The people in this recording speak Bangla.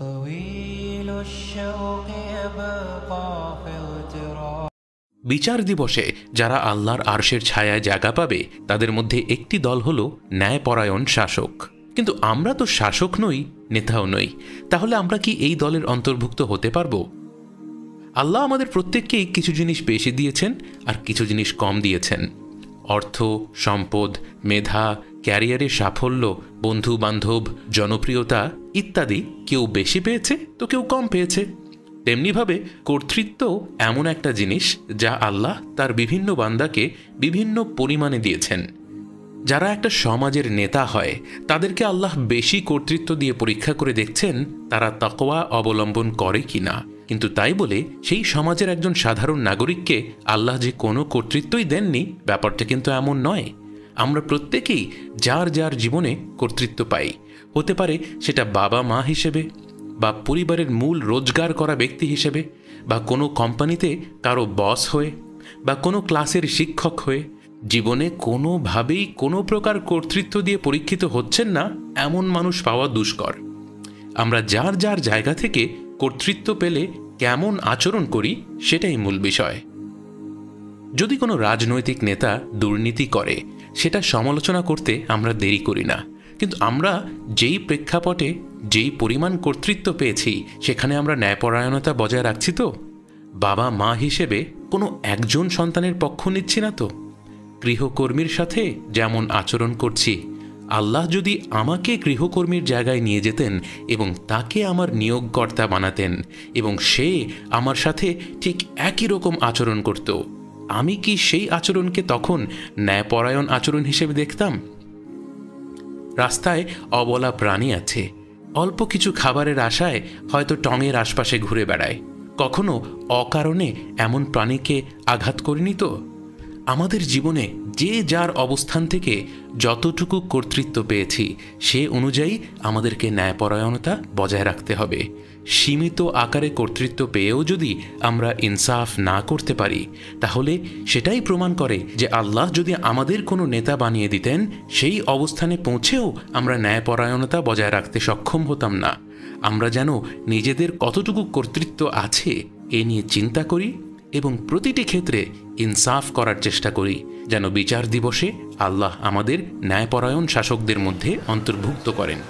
طويل الشوق يبقى في التراب। বিচার দিবসে যারা আল্লাহর আরশের ছায়ায় জায়গা পাবে তাদের মধ্যে একটি দল হলো ন্যায়পরায়ণ শাসক। কিন্তু আমরা তো শাসক নই, নেতাও নই, তাহলে আমরা কি এই দলের অন্তর্ভুক্ত হতে পারবো? আল্লাহ আমাদের প্রত্যেককেই কিছু জিনিস বেশি দিয়েছেন আর কিছু জিনিস কম দিয়েছেন। অর্থ, সম্পদ, মেধা, ক্যারিয়ারের সাফল্য, বন্ধু বান্ধব, জনপ্রিয়তা ইত্যাদি কেউ বেশি পেয়েছে তো কেউ কম পেয়েছে। তেমনিভাবে কর্তৃত্ব এমন একটা জিনিস যা আল্লাহ তার বিভিন্ন বান্দাকে বিভিন্ন পরিমাণে দিয়েছেন। যারা একটা সমাজের নেতা হয় তাদেরকে আল্লাহ বেশি কর্তৃত্ব দিয়ে পরীক্ষা করে দেখছেন তারা তাকওয়া অবলম্বন করে কিনা। কিন্তু তাই বলে সেই সমাজের একজন সাধারণ নাগরিককে আল্লাহ যে কোনো কর্তৃত্বই দেননি, ব্যাপারটা কিন্তু এমন নয়। আমরা প্রত্যেকেই যার যার জীবনে কর্তৃত্ব পাই। হতে পারে সেটা বাবা মা হিসেবে, বা পরিবারের মূল রোজগার করা ব্যক্তি হিসেবে, বা কোনো কোম্পানিতে কারো বস হয়ে, বা কোনো ক্লাসের শিক্ষক হয়ে। জীবনে কোনোভাবেই কোনো প্রকার কর্তৃত্ব দিয়ে পরীক্ষিত হচ্ছেন না এমন মানুষ পাওয়া দুষ্কর। আমরা যার যার জায়গা থেকে কর্তৃত্ব পেলে কেমন আচরণ করি সেটাই মূল বিষয়। যদি কোনো রাজনৈতিক নেতা দুর্নীতি করে সেটা সমালোচনা করতে আমরা দেরি করি না, কিন্তু আমরা যেই প্রেক্ষাপটে যেই পরিমাণ কর্তৃত্ব পেয়েছি সেখানে আমরা ন্যায়পরায়ণতা বজায় রাখছি তো? বাবা মা হিসেবে কোনো একজন সন্তানের পক্ষ নিচ্ছি না তো? গৃহকর্মীর সাথে যেমন আচরণ করছি, আল্লাহ যদি আমাকে গৃহকর্মীর জায়গায় নিয়ে যেতেন এবং তাকে আমার নিয়োগকর্তা বানাতেন এবং সে আমার সাথে ঠিক একই রকম আচরণ করত, আমি কি সেই আচরণকে তখন ন্যায়পরায়ণ আচরণ হিসেবে দেখতাম? রাস্তায় অবলা প্রাণী আছে, অল্প কিছু খাবারের আশায় হয়তো টঙের আশপাশে ঘুরে বেড়ায়। কখনো অকারণে এমন প্রাণীকে আঘাত করিনি তো? আমাদের জীবনে যে যার অবস্থান থেকে যতটুকু কর্তৃত্ব পেয়েছি সে অনুযায়ী আমাদেরকে ন্যায়পরায়ণতা বজায় রাখতে হবে। সীমিত আকারে কর্তৃত্ব পেয়েও যদি আমরা ইনসাফ না করতে পারি তাহলে সেটাই প্রমাণ করে যে আল্লাহ যদি আমাদের কোনো নেতা বানিয়ে দিতেন সেই অবস্থানে পৌঁছেও আমরা ন্যায়পরায়ণতা বজায় রাখতে সক্ষম হতাম না। আমরা যেন নিজেদের কতটুকু কর্তৃত্ব আছে এ নিয়ে চিন্তা করি এবং প্রতিটি ক্ষেত্রে ইনসাফ করার চেষ্টা করি, যেন বিচার দিবসে আল্লাহ আমাদের ন্যায়পরায়ণ শাসকদের মধ্যে অন্তর্ভুক্ত করেন।